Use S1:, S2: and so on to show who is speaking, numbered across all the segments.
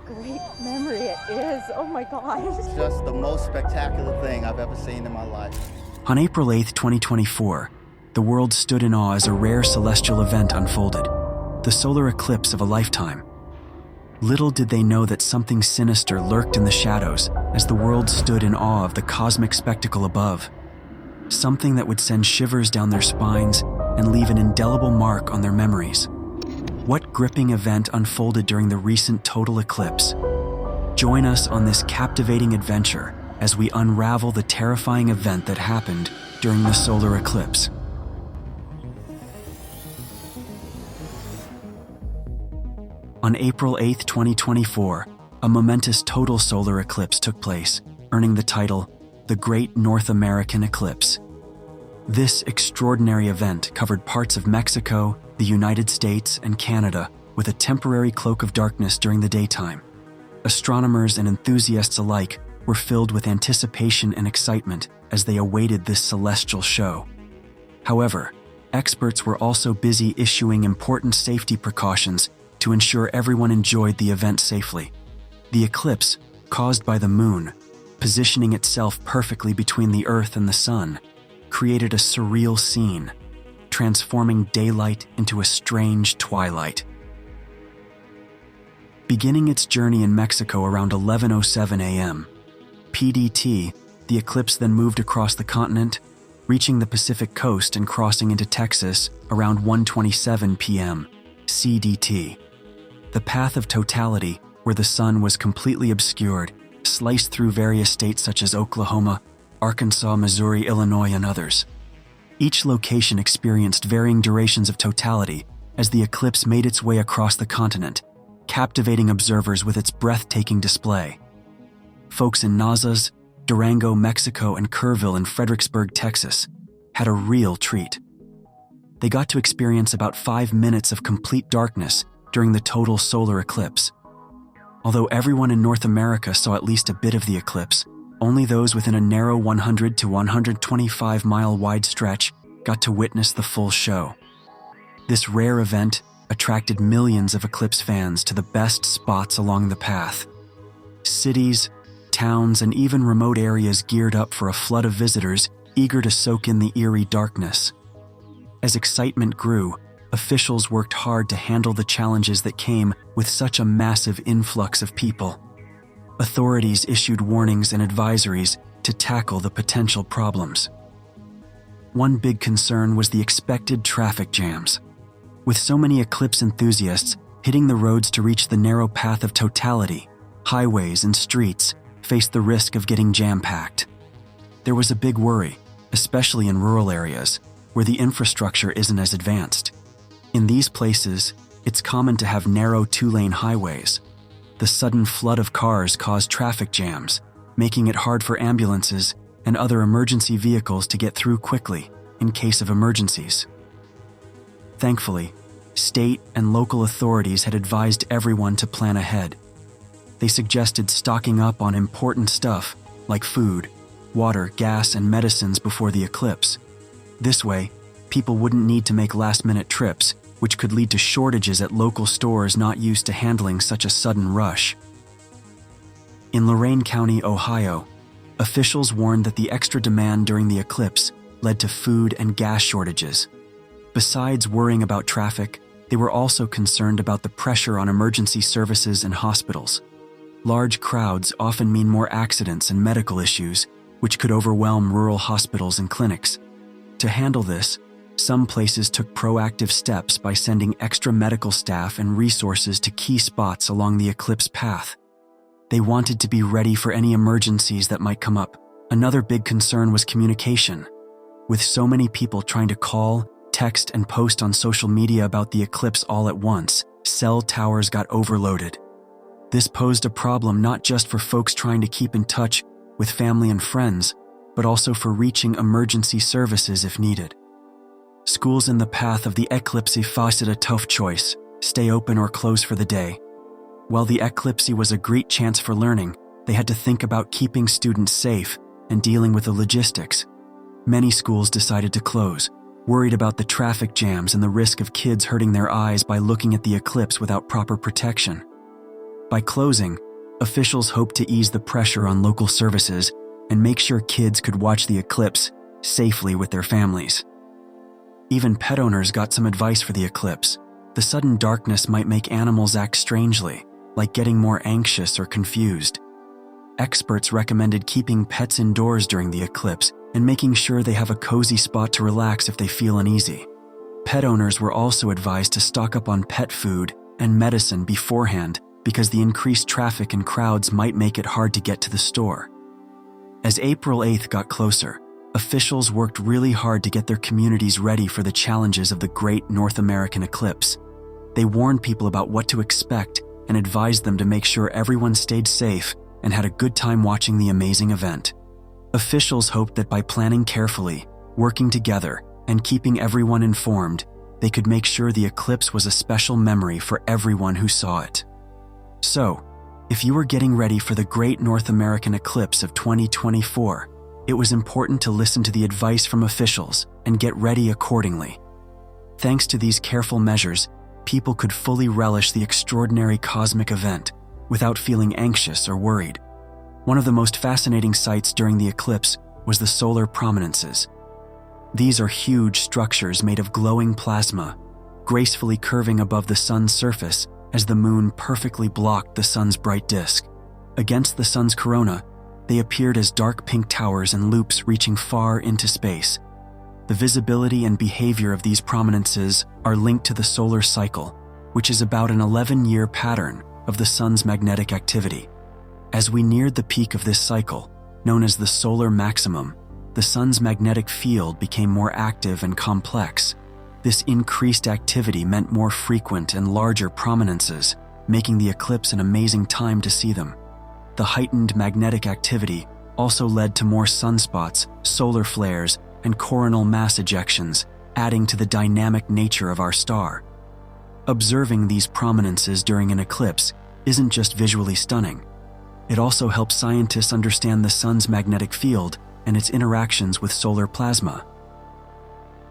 S1: great memory it is. Oh my gosh.
S2: It's just the most spectacular thing I've ever seen in my life.
S3: On April 8, 2024, the world stood in awe as a rare celestial event unfolded, the solar eclipse of a lifetime. Little did they know that something sinister lurked in the shadows as the world stood in awe of the cosmic spectacle above. Something that would send shivers down their spines and leave an indelible mark on their memories. What gripping event unfolded during the recent total eclipse? Join us on this captivating adventure as we unravel the terrifying event that happened during the solar eclipse. On April 8, 2024, a momentous total solar eclipse took place, earning the title, the Great North American Eclipse. This extraordinary event covered parts of Mexico, the United States, and Canada with a temporary cloak of darkness during the daytime. Astronomers and enthusiasts alike were filled with anticipation and excitement as they awaited this celestial show. However, experts were also busy issuing important safety precautions to ensure everyone enjoyed the event safely. The eclipse, caused by the moon, positioning itself perfectly between the Earth and the Sun, created a surreal scene, transforming daylight into a strange twilight. Beginning its journey in Mexico around 11:07 a.m. PDT, the eclipse then moved across the continent, reaching the Pacific coast and crossing into Texas around 1:27 p.m. CDT. The path of totality, where the sun was completely obscured, sliced through various states such as Oklahoma, Arkansas, Missouri, Illinois, and others. Each location experienced varying durations of totality as the eclipse made its way across the continent, captivating observers with its breathtaking display. Folks in Nazas, Durango, Mexico, and Kerrville in Fredericksburg, Texas, had a real treat. They got to experience about 5 minutes of complete darkness during the total solar eclipse. Although everyone in North America saw at least a bit of the eclipse, only those within a narrow 100 to 125 mile wide stretch got to witness the full show. This rare event attracted millions of eclipse fans to the best spots along the path. Cities, towns, and even remote areas geared up for a flood of visitors eager to soak in the eerie darkness. As excitement grew, officials worked hard to handle the challenges that came with such a massive influx of people. Authorities issued warnings and advisories to tackle the potential problems. One big concern was the expected traffic jams. With so many eclipse enthusiasts hitting the roads to reach the narrow path of totality, highways and streets faced the risk of getting jam-packed. There was a big worry, especially in rural areas, where the infrastructure isn't as advanced. In these places, it's common to have narrow 2-lane highways. The sudden flood of cars caused traffic jams, making it hard for ambulances and other emergency vehicles to get through quickly in case of emergencies. Thankfully, state and local authorities had advised everyone to plan ahead. They suggested stocking up on important stuff like food, water, gas, and medicines before the eclipse. This way, people wouldn't need to make last-minute trips, which could lead to shortages at local stores not used to handling such a sudden rush. In Lorain County, Ohio, officials warned that the extra demand during the eclipse led to food and gas shortages. Besides worrying about traffic, they were also concerned about the pressure on emergency services and hospitals. Large crowds often mean more accidents and medical issues, which could overwhelm rural hospitals and clinics. To handle this, some places took proactive steps by sending extra medical staff and resources to key spots along the eclipse path. They wanted to be ready for any emergencies that might come up. Another big concern was communication. With so many people trying to call, text, and post on social media about the eclipse all at once, cell towers got overloaded. This posed a problem not just for folks trying to keep in touch with family and friends, but also for reaching emergency services if needed. Schools in the path of the eclipse faced a tough choice: stay open or close for the day. While the eclipse was a great chance for learning, they had to think about keeping students safe and dealing with the logistics. Many schools decided to close, worried about the traffic jams and the risk of kids hurting their eyes by looking at the eclipse without proper protection. By closing, officials hoped to ease the pressure on local services and make sure kids could watch the eclipse safely with their families. Even pet owners got some advice for the eclipse. The sudden darkness might make animals act strangely, like getting more anxious or confused. Experts recommended keeping pets indoors during the eclipse and making sure they have a cozy spot to relax if they feel uneasy. Pet owners were also advised to stock up on pet food and medicine beforehand because the increased traffic and crowds might make it hard to get to the store. As April 8th got closer, officials worked really hard to get their communities ready for the challenges of the Great North American Eclipse. They warned people about what to expect and advised them to make sure everyone stayed safe and had a good time watching the amazing event. Officials hoped that by planning carefully, working together, and keeping everyone informed, they could make sure the eclipse was a special memory for everyone who saw it. So, if you were getting ready for the Great North American Eclipse of 2024, it was important to listen to the advice from officials and get ready accordingly. Thanks to these careful measures, people could fully relish the extraordinary cosmic event without feeling anxious or worried. One of the most fascinating sights during the eclipse was the solar prominences. These are huge structures made of glowing plasma, gracefully curving above the sun's surface as the moon perfectly blocked the sun's bright disk. Against the sun's corona, they appeared as dark pink towers and loops reaching far into space. The visibility and behavior of these prominences are linked to the solar cycle, which is about an 11-year pattern of the sun's magnetic activity. As we neared the peak of this cycle, known as the solar maximum, the sun's magnetic field became more active and complex. This increased activity meant more frequent and larger prominences, making the eclipse an amazing time to see them. The heightened magnetic activity also led to more sunspots, solar flares, and coronal mass ejections, adding to the dynamic nature of our star. Observing these prominences during an eclipse isn't just visually stunning. It also helps scientists understand the sun's magnetic field and its interactions with solar plasma.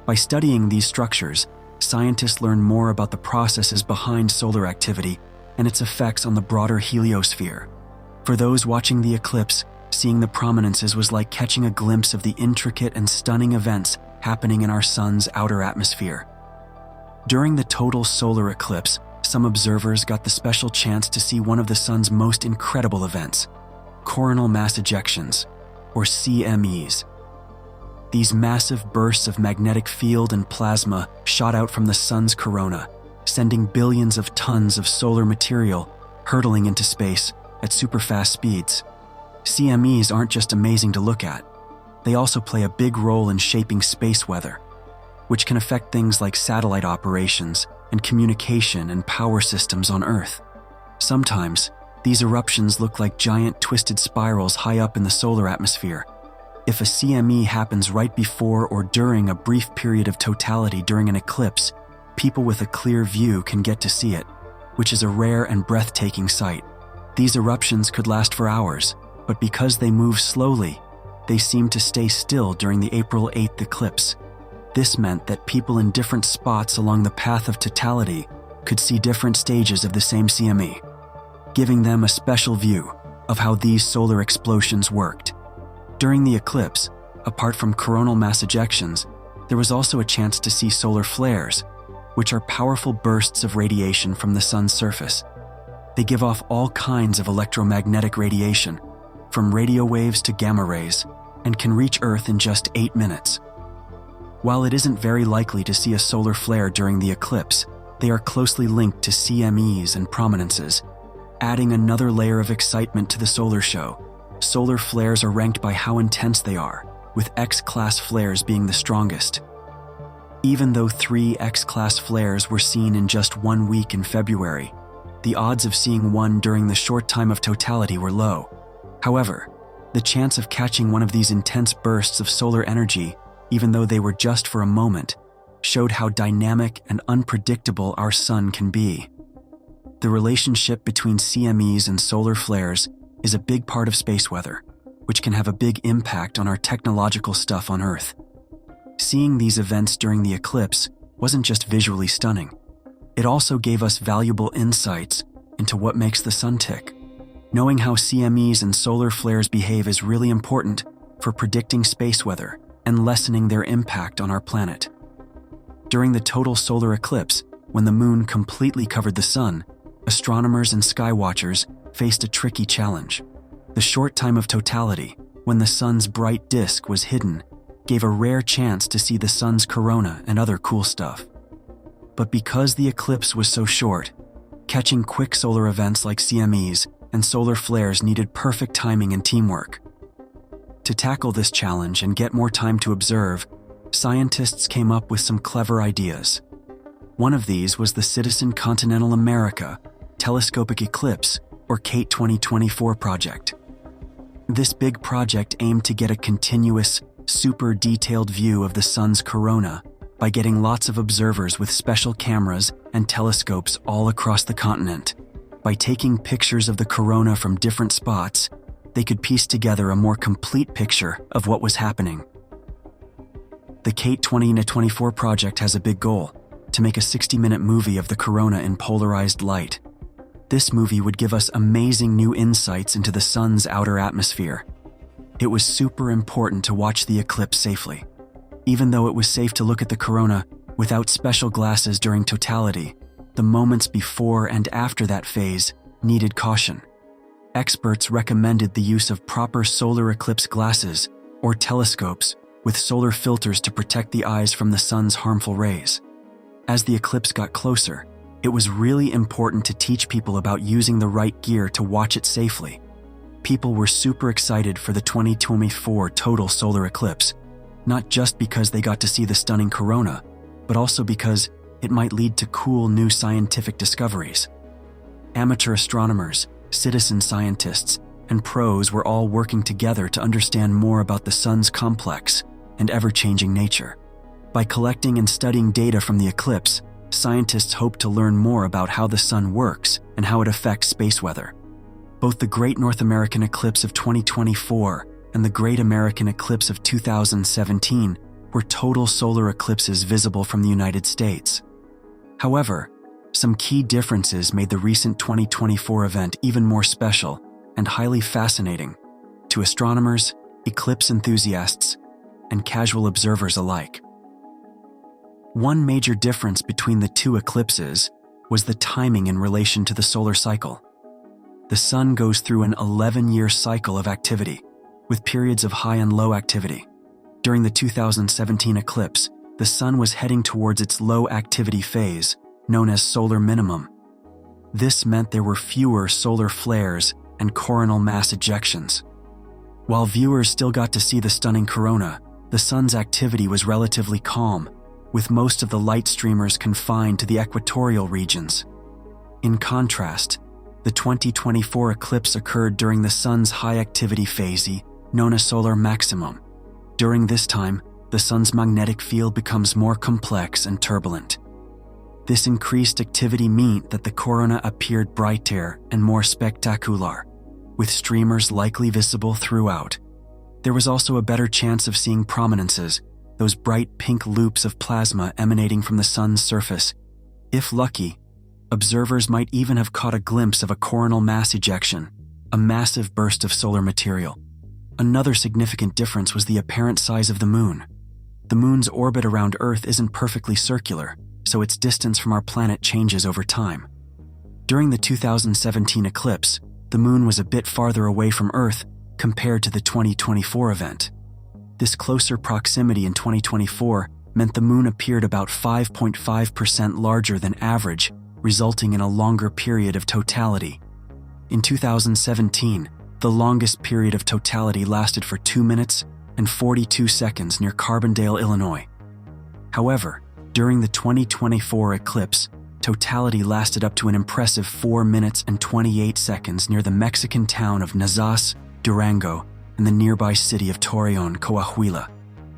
S3: By studying these structures, scientists learn more about the processes behind solar activity and its effects on the broader heliosphere. For those watching the eclipse, seeing the prominences was like catching a glimpse of the intricate and stunning events happening in our sun's outer atmosphere. During the total solar eclipse, some observers got the special chance to see one of the sun's most incredible events, coronal mass ejections, or CMEs. These massive bursts of magnetic field and plasma shot out from the sun's corona, sending billions of tons of solar material hurtling into space at super-fast speeds. CMEs aren't just amazing to look at. They also play a big role in shaping space weather, which can affect things like satellite operations and communication and power systems on Earth. Sometimes, these eruptions look like giant twisted spirals high up in the solar atmosphere. If a CME happens right before or during a brief period of totality during an eclipse, people with a clear view can get to see it, which is a rare and breathtaking sight. These eruptions could last for hours, but because they move slowly, they seem to stay still during the April 8th eclipse. This meant that people in different spots along the path of totality could see different stages of the same CME, giving them a special view of how these solar explosions worked. During the eclipse, apart from coronal mass ejections, there was also a chance to see solar flares, which are powerful bursts of radiation from the sun's surface. They give off all kinds of electromagnetic radiation, from radio waves to gamma rays, and can reach Earth in just 8 minutes. While it isn't very likely to see a solar flare during the eclipse, they are closely linked to CMEs and prominences, adding another layer of excitement to the solar show. Solar flares are ranked by how intense they are, with X-class flares being the strongest. Even though 3 X-class flares were seen in just 1 week in February, the odds of seeing one during the short time of totality were low. However, the chance of catching one of these intense bursts of solar energy, even though they were just for a moment, showed how dynamic and unpredictable our sun can be. The relationship between CMEs and solar flares is a big part of space weather, which can have a big impact on our technological stuff on Earth. Seeing these events during the eclipse wasn't just visually stunning. It also gave us valuable insights into what makes the sun tick. Knowing how CMEs and solar flares behave is really important for predicting space weather and lessening their impact on our planet. During the total solar eclipse, when the moon completely covered the sun, astronomers and skywatchers faced a tricky challenge. The short time of totality, when the sun's bright disk was hidden, gave a rare chance to see the sun's corona and other cool stuff. But because the eclipse was so short, catching quick solar events like CMEs and solar flares needed perfect timing and teamwork. To tackle this challenge and get more time to observe, scientists came up with some clever ideas. One of these was the Citizen Continental America Telescopic Eclipse, or CATE 2024 project. This big project aimed to get a continuous, super detailed view of the sun's corona by getting lots of observers with special cameras and telescopes all across the continent. By taking pictures of the corona from different spots, they could piece together a more complete picture of what was happening. The CATE 2024 project has a big goal: to make a 60-minute movie of the corona in polarized light. This movie would give us amazing new insights into the sun's outer atmosphere. It was super important to watch the eclipse safely. Even though it was safe to look at the corona without special glasses during totality, the moments before and after that phase needed caution. Experts recommended the use of proper solar eclipse glasses or telescopes with solar filters to protect the eyes from the sun's harmful rays. As the eclipse got closer, it was really important to teach people about using the right gear to watch it safely. People were super excited for the 2024 total solar eclipse, not just because they got to see the stunning corona, but also because it might lead to cool new scientific discoveries. Amateur astronomers, citizen scientists, and pros were all working together to understand more about the sun's complex and ever-changing nature. By collecting and studying data from the eclipse, scientists hope to learn more about how the sun works and how it affects space weather. Both the Great North American Eclipse of 2024 and the Great American Eclipse of 2017 were total solar eclipses visible from the United States. However, some key differences made the recent 2024 event even more special and highly fascinating to astronomers, eclipse enthusiasts, and casual observers alike. One major difference between the two eclipses was the timing in relation to the solar cycle. The sun goes through an 11-year cycle of activity, with periods of high and low activity. During the 2017 eclipse, the sun was heading towards its low activity phase, known as solar minimum. This meant there were fewer solar flares and coronal mass ejections. While viewers still got to see the stunning corona, the sun's activity was relatively calm, with most of the light streamers confined to the equatorial regions. In contrast, the 2024 eclipse occurred during the sun's high activity phase, known as solar maximum. During this time, the sun's magnetic field becomes more complex and turbulent. This increased activity meant that the corona appeared brighter and more spectacular, with streamers likely visible throughout. There was also a better chance of seeing prominences, those bright pink loops of plasma emanating from the sun's surface. If lucky, observers might even have caught a glimpse of a coronal mass ejection, a massive burst of solar material. Another significant difference was the apparent size of the moon. The moon's orbit around Earth isn't perfectly circular, so its distance from our planet changes over time. During the 2017 eclipse, the moon was a bit farther away from Earth compared to the 2024 event. This closer proximity in 2024 meant the moon appeared about 5.5% larger than average, resulting in a longer period of totality. In 2017, the longest period of totality lasted for 2 minutes and 42 seconds near Carbondale, Illinois. However, during the 2024 eclipse, totality lasted up to an impressive 4 minutes and 28 seconds near the Mexican town of Nazas, Durango, and the nearby city of Torreon, Coahuila.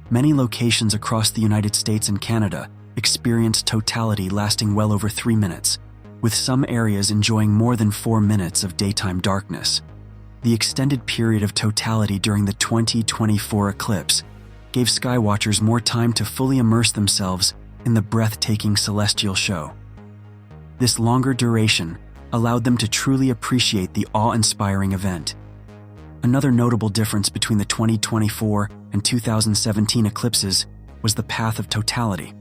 S3: Many locations across the United States and Canada experienced totality lasting well over 3 minutes, with some areas enjoying more than 4 minutes of daytime darkness. The extended period of totality during the 2024 eclipse gave skywatchers more time to fully immerse themselves in the breathtaking celestial show. This longer duration allowed them to truly appreciate the awe-inspiring event. Another notable difference between the 2024 and 2017 eclipses was the path of totality.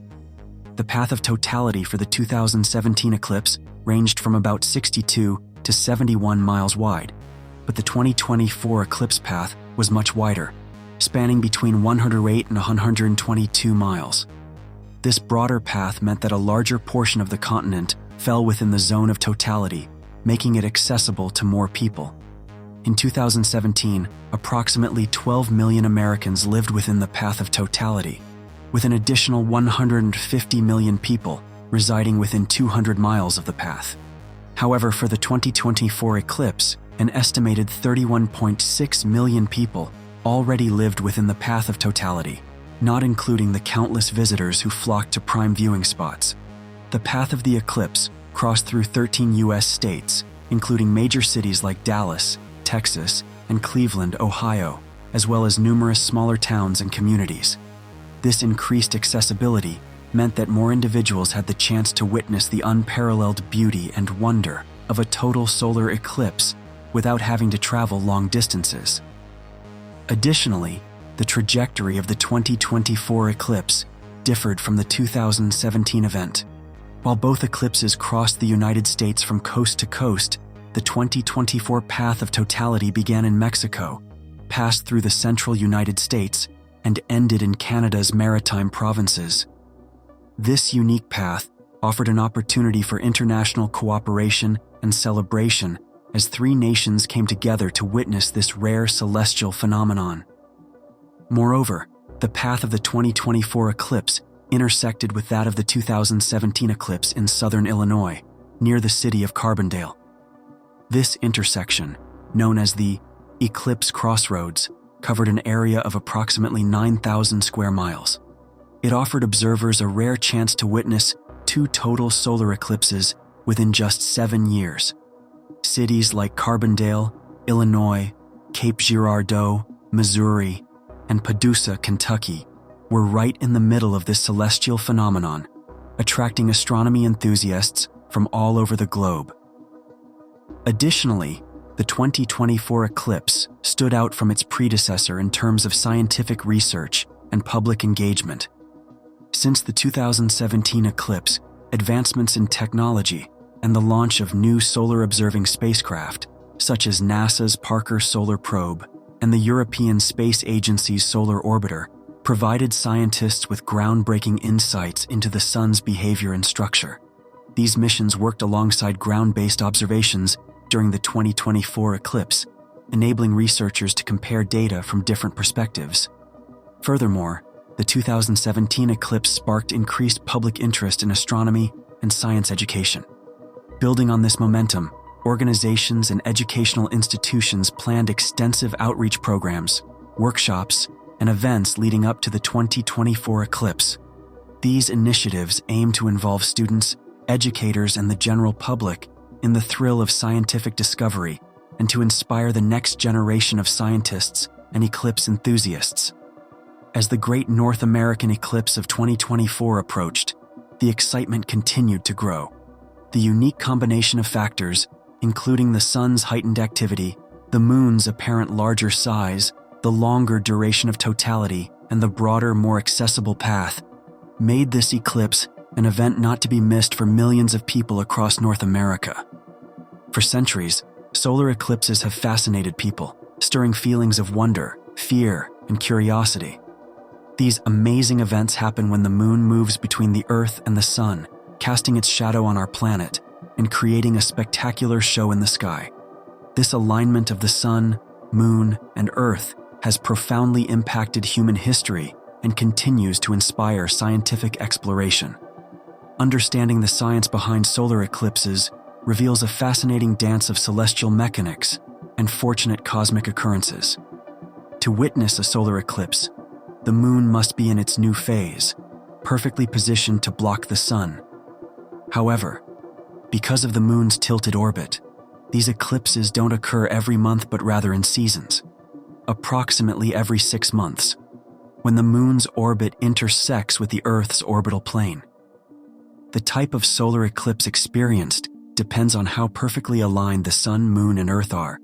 S3: The path of totality for the 2017 eclipse ranged from about 62 to 71 miles wide, but the 2024 eclipse path was much wider, spanning between 108 and 122 miles. This broader path meant that a larger portion of the continent fell within the zone of totality, making it accessible to more people. In 2017, approximately 12 million Americans lived within the path of totality, with an additional 150 million people residing within 200 miles of the path. However, for the 2024 eclipse, an estimated 31.6 million people already lived within the path of totality, not including the countless visitors who flocked to prime viewing spots. The path of the eclipse crossed through 13 U.S. states, including major cities like Dallas, Texas, and Cleveland, Ohio, as well as numerous smaller towns and communities. This increased accessibility meant that more individuals had the chance to witness the unparalleled beauty and wonder of a total solar eclipse without having to travel long distances. Additionally, the trajectory of the 2024 eclipse differed from the 2017 event. While both eclipses crossed the United States from coast to coast, the 2024 path of totality began in Mexico, passed through the central United States, and ended in Canada's maritime provinces. This unique path offered an opportunity for international cooperation and celebration as three nations came together to witness this rare celestial phenomenon. Moreover, the path of the 2024 eclipse intersected with that of the 2017 eclipse in southern Illinois, near the city of Carbondale. This intersection, known as the Eclipse Crossroads, covered an area of approximately 9,000 square miles. It offered observers a rare chance to witness two total solar eclipses within just 7 years. Cities like Carbondale, Illinois, Cape Girardeau, Missouri, and Paducah, Kentucky, were right in the middle of this celestial phenomenon, attracting astronomy enthusiasts from all over the globe. Additionally, the 2024 eclipse stood out from its predecessor in terms of scientific research and public engagement. Since the 2017 eclipse, advancements in technology and the launch of new solar-observing spacecraft, such as NASA's Parker Solar Probe and the European Space Agency's Solar Orbiter, provided scientists with groundbreaking insights into the sun's behavior and structure. These missions worked alongside ground-based observations during the 2024 eclipse, enabling researchers to compare data from different perspectives. Furthermore, the 2017 eclipse sparked increased public interest in astronomy and science education. Building on this momentum, organizations and educational institutions planned extensive outreach programs, workshops, and events leading up to the 2024 eclipse. These initiatives aim to involve students, educators, and the general public in the thrill of scientific discovery and to inspire the next generation of scientists and eclipse enthusiasts. As the great North American eclipse of 2024 approached, the excitement continued to grow. The unique combination of factors, including the sun's heightened activity, the moon's apparent larger size, the longer duration of totality, and the broader, more accessible path, made this eclipse an event not to be missed for millions of people across North America. For centuries, solar eclipses have fascinated people, stirring feelings of wonder, fear, and curiosity. These amazing events happen when the moon moves between the Earth and the sun, casting its shadow on our planet and creating a spectacular show in the sky. This alignment of the sun, moon, and Earth has profoundly impacted human history and continues to inspire scientific exploration. Understanding the science behind solar eclipses reveals a fascinating dance of celestial mechanics and fortunate cosmic occurrences. To witness a solar eclipse, the moon must be in its new phase, perfectly positioned to block the sun. However, because of the moon's tilted orbit, these eclipses don't occur every month but rather in seasons, approximately every 6 months, when the moon's orbit intersects with the Earth's orbital plane. The type of solar eclipse experienced depends on how perfectly aligned the sun, moon, and earth are.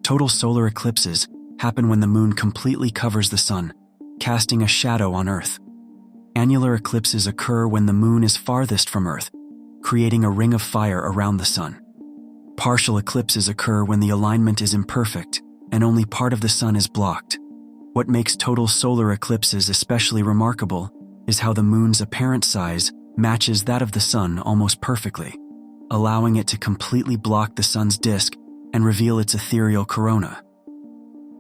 S3: Total solar eclipses happen when the moon completely covers the sun, casting a shadow on Earth. Annular eclipses occur when the moon is farthest from Earth, creating a ring of fire around the sun. Partial eclipses occur when the alignment is imperfect and only part of the sun is blocked. What makes total solar eclipses especially remarkable is how the moon's apparent size matches that of the sun almost perfectly, allowing it to completely block the sun's disk and reveal its ethereal corona.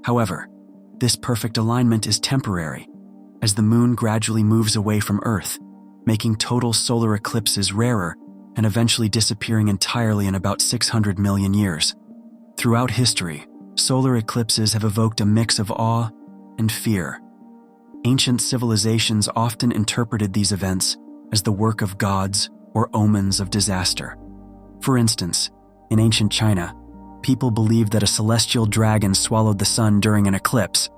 S3: However, this perfect alignment is temporary, as the moon gradually moves away from Earth, making total solar eclipses rarer and eventually disappearing entirely in about 600 million years. Throughout history, solar eclipses have evoked a mix of awe and fear. Ancient civilizations often interpreted these events as the work of gods or omens of disaster. For instance, in ancient China, people believed that a celestial dragon swallowed the sun during an eclipse.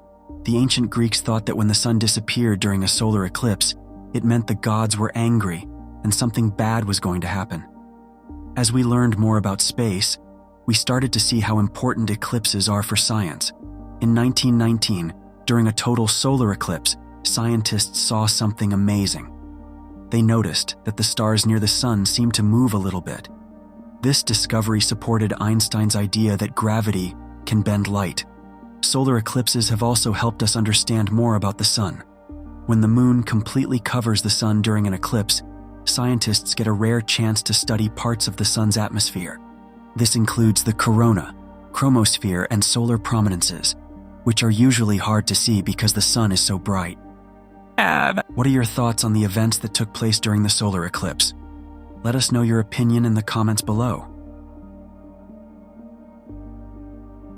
S3: The ancient Greeks thought that when the sun disappeared during a solar eclipse, it meant the gods were angry and something bad was going to happen. As we learned more about space, we started to see how important eclipses are for science. In 1919, during a total solar eclipse, scientists saw something amazing. They noticed that the stars near the sun seemed to move a little bit. This discovery supported Einstein's idea that gravity can bend light. Solar eclipses have also helped us understand more about the sun. When the moon completely covers the sun during an eclipse, scientists get a rare chance to study parts of the sun's atmosphere. This includes the corona, chromosphere, and solar prominences, which are usually hard to see because the sun is so bright. What are your thoughts on the events that took place during the solar eclipse? Let us know your opinion in the comments below.